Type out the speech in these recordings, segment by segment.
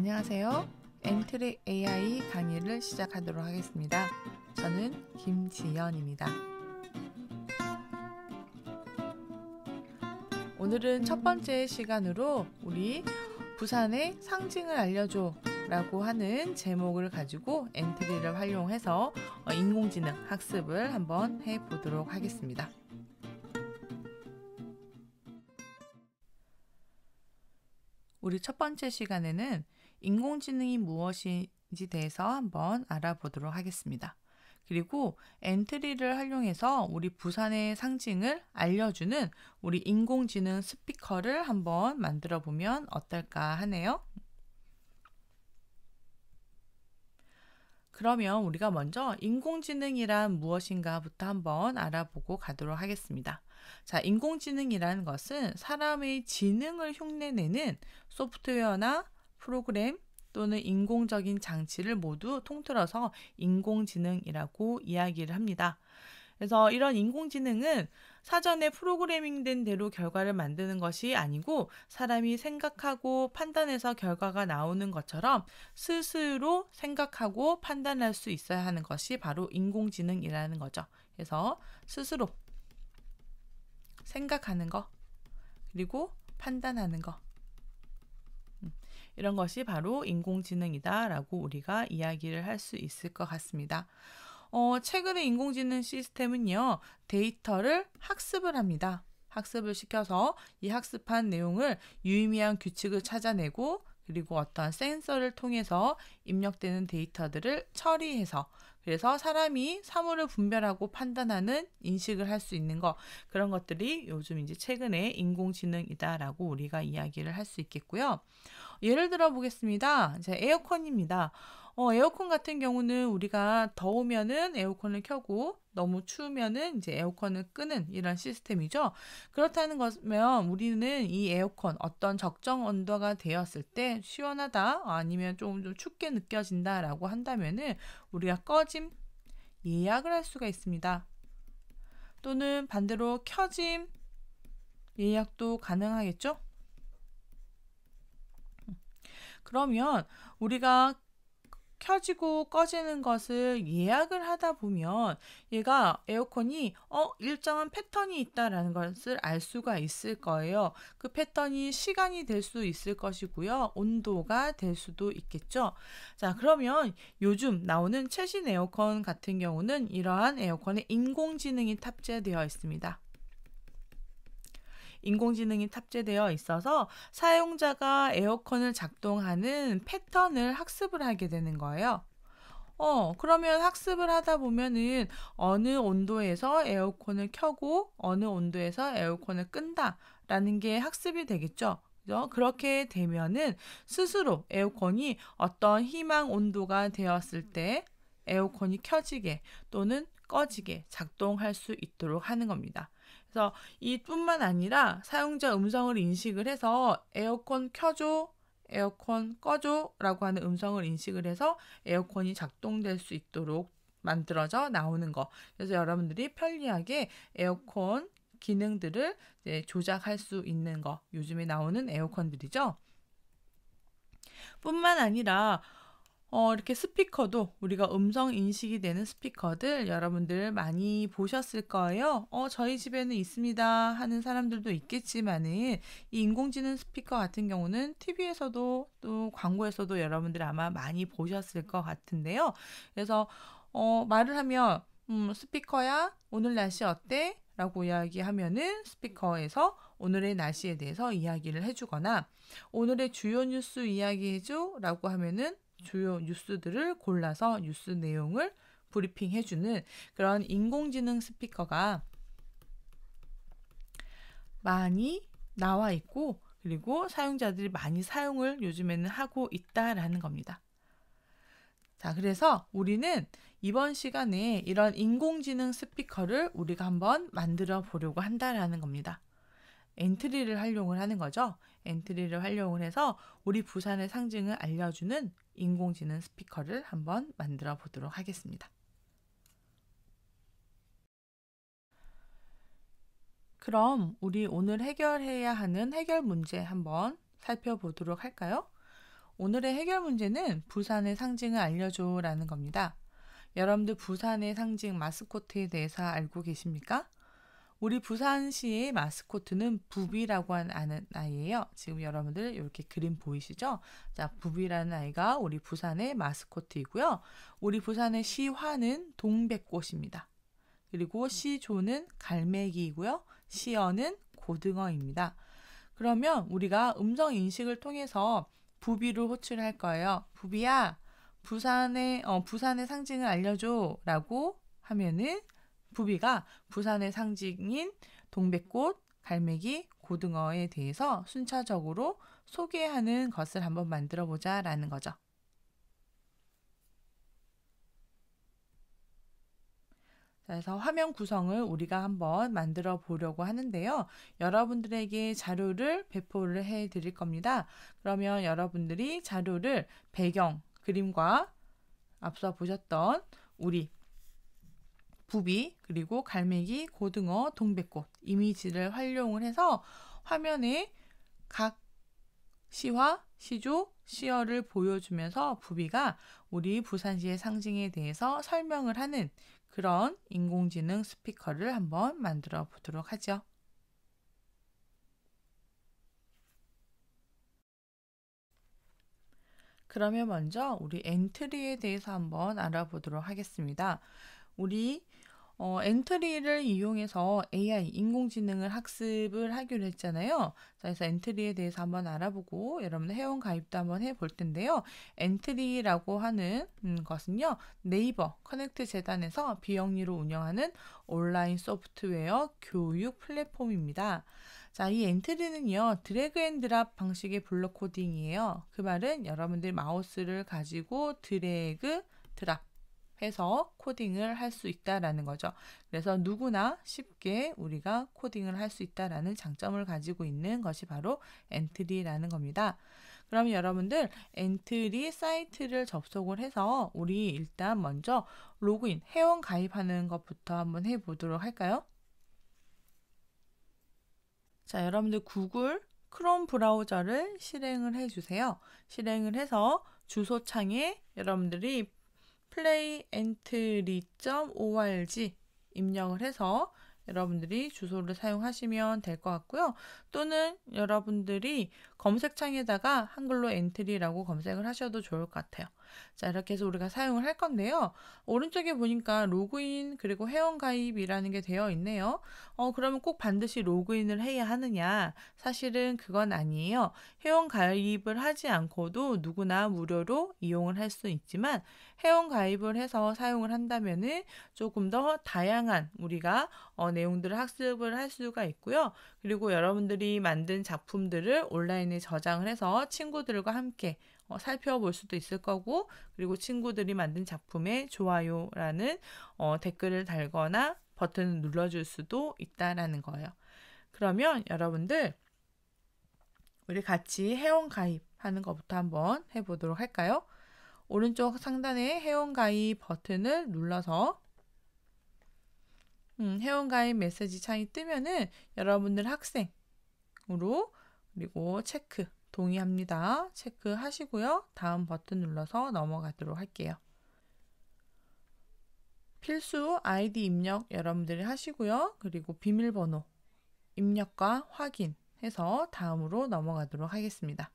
안녕하세요. 엔트리 AI 강의를 시작하도록 하겠습니다. 저는 김지연입니다. 오늘은 첫 번째 시간으로 우리 부산의 상징을 알려줘 라고 하는 제목을 가지고 엔트리를 활용해서 인공지능 학습을 한번 해보도록 하겠습니다. 우리 첫 번째 시간에는 인공지능이 무엇인지 대해서 한번 알아보도록 하겠습니다. 그리고 엔트리를 활용해서 우리 부산의 상징을 알려주는 우리 인공지능 스피커를 한번 만들어 보면 어떨까 하네요. 그러면 우리가 먼저 인공지능이란 무엇인가부터 한번 알아보고 가도록 하겠습니다. 자, 인공지능이라는 것은 사람의 지능을 흉내내는 소프트웨어나 프로그램 또는 인공적인 장치를 모두 통틀어서 인공지능이라고 이야기를 합니다. 그래서 이런 인공지능은 사전에 프로그래밍된 대로 결과를 만드는 것이 아니고 사람이 생각하고 판단해서 결과가 나오는 것처럼 스스로 생각하고 판단할 수 있어야 하는 것이 바로 인공지능이라는 거죠. 그래서 스스로 생각하는 거, 그리고 판단하는 거. 이런 것이 바로 인공지능이다라고 우리가 이야기를 할 수 있을 것 같습니다. 최근의 인공지능 시스템은요, 데이터를 학습을 합니다. 학습을 시켜서 이 학습한 내용을 유의미한 규칙을 찾아내고 그리고 어떠한 센서를 통해서 입력되는 데이터들을 처리해서 그래서 사람이 사물을 분별하고 판단하는 인식을 할 수 있는 것 그런 것들이 요즘 이제 최근에 인공지능이다라고 우리가 이야기를 할 수 있겠고요. 예를 들어 보겠습니다. 이제 에어컨입니다. 에어컨 같은 경우는 우리가 더우면은 에어컨을 켜고 너무 추우면은 이제 에어컨을 끄는 이런 시스템이죠. 그렇다는 거면 우리는 이 에어컨 어떤 적정 온도가 되었을 때 시원하다 아니면 좀 춥게 느껴진다라고 한다면은 우리가 꺼짐 예약을 할 수가 있습니다. 또는 반대로 켜짐 예약도 가능하겠죠? 그러면 우리가 켜지고 꺼지는 것을 예약을 하다 보면 얘가 에어컨이 일정한 패턴이 있다라는 것을 알 수가 있을 거예요. 그 패턴이 시간이 될 수 있을 것이고요. 온도가 될 수도 있겠죠. 자, 그러면 요즘 나오는 최신 에어컨 같은 경우는 이러한 에어컨에 인공지능이 탑재되어 있습니다. 인공지능이 탑재되어 있어서 사용자가 에어컨을 작동하는 패턴을 학습을 하게 되는 거예요. 그러면 학습을 하다 보면은 어느 온도에서 에어컨을 켜고 어느 온도에서 에어컨을 끈다라는 게 학습이 되겠죠. 그죠? 그렇게 되면은 스스로 에어컨이 어떤 희망 온도가 되었을 때 에어컨이 켜지게 또는 꺼지게 작동할 수 있도록 하는 겁니다. 그래서 이뿐만 아니라 사용자 음성을 인식을 해서 에어컨 켜줘, 에어컨 꺼줘 라고 하는 음성을 인식을 해서 에어컨이 작동될 수 있도록 만들어져 나오는 거. 그래서 여러분들이 편리하게 에어컨 기능들을 이제 조작할 수 있는 거. 요즘에 나오는 에어컨들이죠. 뿐만 아니라 이렇게 스피커도 우리가 음성 인식이 되는 스피커들 여러분들 많이 보셨을 거예요. 저희 집에는 있습니다 하는 사람들도 있겠지만은 이 인공지능 스피커 같은 경우는 TV에서도 또 광고에서도 여러분들 아마 많이 보셨을 것 같은데요. 그래서 말을 하면 스피커야 오늘 날씨 어때? 라고 이야기하면은 스피커에서 오늘의 날씨에 대해서 이야기를 해주거나 오늘의 주요 뉴스 이야기해줘 라고 하면은 주요 뉴스들을 골라서 뉴스 내용을 브리핑해주는 그런 인공지능 스피커가 많이 나와 있고 그리고 사용자들이 많이 사용을 요즘에는 하고 있다라는 겁니다. 자, 그래서 우리는 이번 시간에 이런 인공지능 스피커를 우리가 한번 만들어 보려고 한다라는 겁니다. 엔트리를 활용을 하는 거죠. 엔트리를 활용을 해서 우리 부산의 상징을 알려주는 인공지능 스피커를 한번 만들어 보도록 하겠습니다. 그럼 우리 오늘 해결해야 하는 해결 문제 한번 살펴보도록 할까요? 오늘의 해결 문제는 부산의 상징을 알려줘 라는 겁니다. 여러분들 부산의 상징 마스코트에 대해서 알고 계십니까? 우리 부산시의 마스코트는 부비라고 하는 아이예요. 지금 여러분들 이렇게 그림 보이시죠? 자, 부비라는 아이가 우리 부산의 마스코트이고요. 우리 부산의 시화는 동백꽃입니다. 그리고 시조는 갈매기이고요. 시어는 고등어입니다. 그러면 우리가 음성 인식을 통해서 부비를 호출할 거예요. 부비야, 부산의 상징을 알려줘 라고 하면은 부비가 부산의 상징인 동백꽃, 갈매기, 고등어에 대해서 순차적으로 소개하는 것을 한번 만들어 보자 라는 거죠. 그래서 화면 구성을 우리가 한번 만들어 보려고 하는데요. 여러분들에게 자료를 배포를 해 드릴 겁니다. 그러면 여러분들이 자료를 배경, 그림과 앞서 보셨던 우리 부비, 그리고 갈매기, 고등어, 동백꽃 이미지를 활용을 해서 화면에 각 시화, 시조, 시어를 보여주면서 부비가 우리 부산시의 상징에 대해서 설명을 하는 그런 인공지능 스피커를 한번 만들어 보도록 하죠. 그러면 먼저 우리 엔트리에 대해서 한번 알아보도록 하겠습니다. 우리 엔트리를 이용해서 AI, 인공지능을 학습을 하기로 했잖아요. 그래서 엔트리에 대해서 한번 알아보고 여러분들 회원 가입도 한번 해볼 텐데요. 엔트리라고 하는 것은요. 네이버 커넥트 재단에서 비영리로 운영하는 온라인 소프트웨어 교육 플랫폼입니다. 자, 이 엔트리는요. 드래그 앤 드랍 방식의 블록 코딩이에요. 그 말은 여러분들 마우스를 가지고 드래그, 드랍 해서 코딩을 할 수 있다라는 거죠. 그래서 누구나 쉽게 우리가 코딩을 할 수 있다라는 장점을 가지고 있는 것이 바로 엔트리라는 겁니다. 그럼 여러분들 엔트리 사이트를 접속을 해서 우리 일단 먼저 로그인, 회원 가입하는 것부터 한번 해보도록 할까요? 자, 여러분들 구글 크롬 브라우저를 실행을 해주세요. 실행을 해서 주소창에 여러분들이 playentry.org 입력을 해서 여러분들이 주소를 사용하시면 될 것 같고요. 또는 여러분들이 검색창에다가 한글로 엔트리라고 검색을 하셔도 좋을 것 같아요. 자, 이렇게 해서 우리가 사용을 할 건데요. 오른쪽에 보니까 로그인 그리고 회원가입이라는 게 되어 있네요. 그러면 꼭 반드시 로그인을 해야 하느냐? 사실은 그건 아니에요. 회원가입을 하지 않고도 누구나 무료로 이용을 할 수 있지만 회원가입을 해서 사용을 한다면은 조금 더 다양한 우리가 내용들을 학습을 할 수가 있고요. 그리고 여러분들이 만든 작품들을 온라인에 저장을 해서 친구들과 함께 살펴볼 수도 있을 거고, 그리고 친구들이 만든 작품에 좋아요라는 댓글을 달거나 버튼을 눌러줄 수도 있다라는 거예요. 그러면 여러분들 우리 같이 회원 가입하는 것부터 한번 해보도록 할까요? 오른쪽 상단에 회원 가입 버튼을 눌러서 회원가입 메시지 창이 뜨면은 여러분들 학생으로 그리고 체크 동의합니다. 체크하시고요. 다음 버튼 눌러서 넘어가도록 할게요. 필수 아이디 입력 여러분들이 하시고요. 그리고 비밀번호 입력과 확인해서 다음으로 넘어가도록 하겠습니다.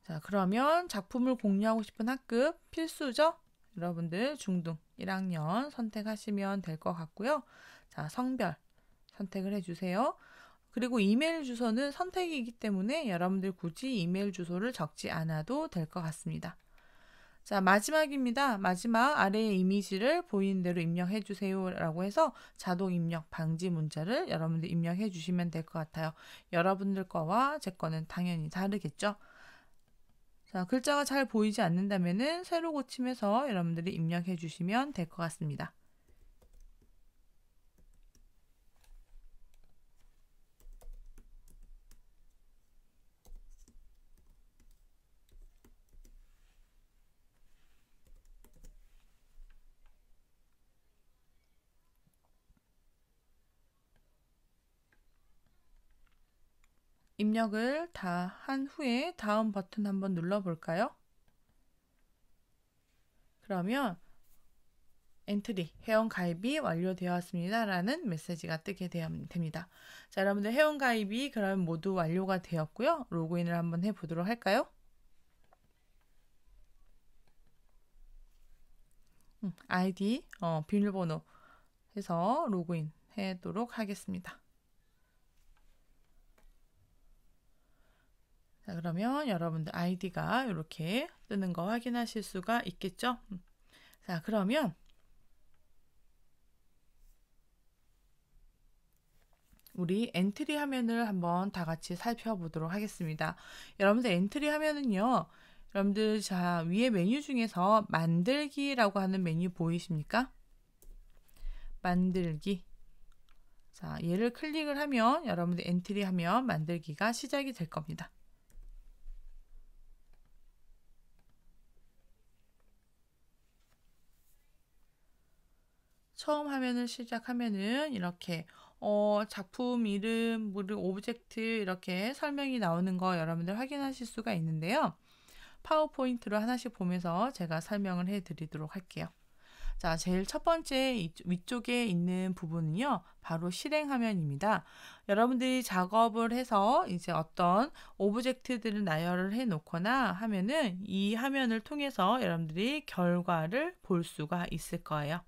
자, 그러면 작품을 공유하고 싶은 학급 필수죠? 여러분들 중등 1학년 선택하시면 될 것 같고요. 자, 성별 선택을 해주세요. 그리고 이메일 주소는 선택이기 때문에 여러분들 굳이 이메일 주소를 적지 않아도 될 것 같습니다. 자, 마지막입니다. 마지막 아래의 이미지를 보이는 대로 입력해 주세요 라고 해서 자동 입력 방지 문자를 여러분들 입력해 주시면 될 것 같아요. 여러분들 거와 제 거는 당연히 다르겠죠? 자, 글자가 잘 보이지 않는다면은 세로 고침해서 여러분들이 입력해 주시면 될 것 같습니다. 입력을 다 한 후에 다음 버튼 한번 눌러볼까요? 그러면 엔트리, 회원가입이 완료되었습니다 라는 메시지가 뜨게 됩니다. 자, 여러분들 회원가입이 그럼 모두 완료가 되었고요. 로그인을 한번 해보도록 할까요? 아이디, 비밀번호 해서 로그인 하도록 하겠습니다. 자, 그러면 여러분들 아이디가 이렇게 뜨는 거 확인하실 수가 있겠죠? 자, 그러면 우리 엔트리 화면을 한번 다 같이 살펴보도록 하겠습니다. 여러분들 엔트리 화면은요, 여러분들 자 위에 메뉴 중에서 만들기라고 하는 메뉴 보이십니까? 만들기. 자, 얘를 클릭을 하면 여러분들 엔트리 하면 만들기가 시작이 될 겁니다. 처음 화면을 시작하면은 이렇게 작품 이름, 오브젝트 이렇게 설명이 나오는 거 여러분들 확인하실 수가 있는데요. 파워포인트로 하나씩 보면서 제가 설명을 해드리도록 할게요. 자, 제일 첫 번째 위쪽에 있는 부분은요, 바로 실행 화면입니다. 여러분들이 작업을 해서 이제 어떤 오브젝트들을 나열을 해 놓거나 하면은 이 화면을 통해서 여러분들이 결과를 볼 수가 있을 거예요.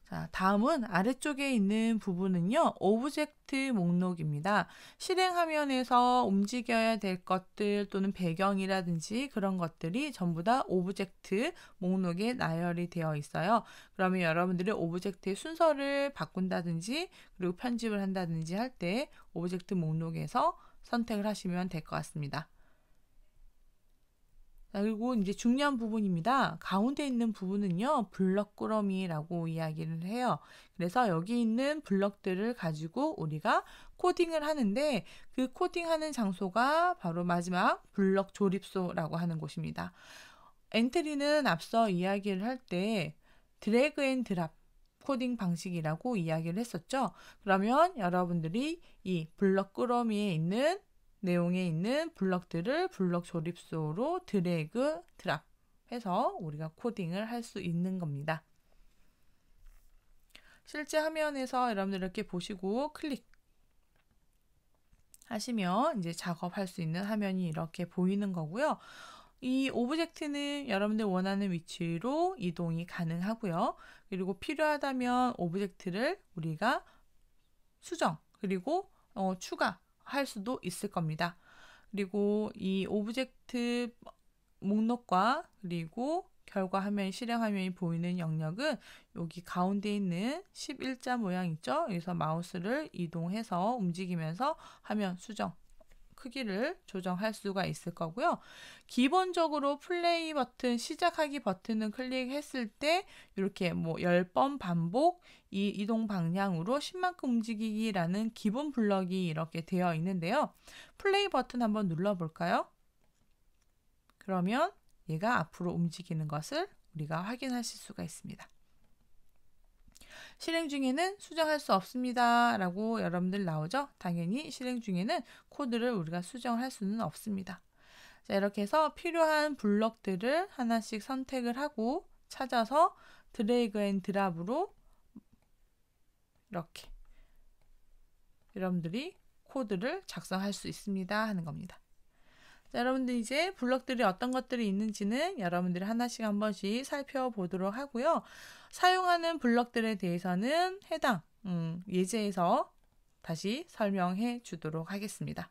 자, 다음은 아래쪽에 있는 부분은요, 오브젝트 목록입니다. 실행 화면에서 움직여야 될 것들 또는 배경이라든지 그런 것들이 전부 다 오브젝트 목록에 나열이 되어 있어요. 그러면 여러분들이 오브젝트의 순서를 바꾼다든지 그리고 편집을 한다든지 할 때 오브젝트 목록에서 선택을 하시면 될 것 같습니다. 그리고 이제 중요한 부분입니다. 가운데 있는 부분은요, 블럭 꾸러미라고 이야기를 해요. 그래서 여기 있는 블럭들을 가지고 우리가 코딩을 하는데 그 코딩하는 장소가 바로 마지막 블럭 조립소라고 하는 곳입니다. 엔트리는 앞서 이야기를 할 때 드래그 앤 드랍 코딩 방식이라고 이야기를 했었죠. 그러면 여러분들이 이 블럭 꾸러미에 있는 내용에 있는 블럭들을 블럭 조립소로 드래그, 드랍 해서 우리가 코딩을 할 수 있는 겁니다. 실제 화면에서 여러분들 이렇게 보시고 클릭 하시면 이제 작업할 수 있는 화면이 이렇게 보이는 거고요. 이 오브젝트는 여러분들 원하는 위치로 이동이 가능하고요. 그리고 필요하다면 오브젝트를 우리가 수정 그리고 추가할 수도 있을 겁니다. 그리고 이 오브젝트 목록과 그리고 결과 화면, 실행 화면이 보이는 영역은 여기 가운데 있는 11자 모양 있죠? 여기서 마우스를 이동해서 움직이면서 화면 수정, 크기를 조정할 수가 있을 거고요. 기본적으로 플레이 버튼, 시작하기 버튼을 클릭했을 때 이렇게 뭐 10번 반복 이 이동 방향으로 10만큼 움직이기라는 기본 블럭이 이렇게 되어 있는데요. 플레이 버튼 한번 눌러볼까요? 그러면 얘가 앞으로 움직이는 것을 우리가 확인하실 수가 있습니다. 실행 중에는 수정할 수 없습니다 라고 여러분들 나오죠? 당연히 실행 중에는 코드를 우리가 수정할 수는 없습니다. 자, 이렇게 해서 필요한 블럭들을 하나씩 선택을 하고 찾아서 드래그 앤 드랍으로 이렇게 여러분들이 코드를 작성할 수 있습니다 하는 겁니다. 자, 여러분들 이제 블럭들이 어떤 것들이 있는지는 여러분들이 하나씩 한 번씩 살펴보도록 하고요. 사용하는 블럭들에 대해서는 해당 예제에서 다시 설명해 주도록 하겠습니다.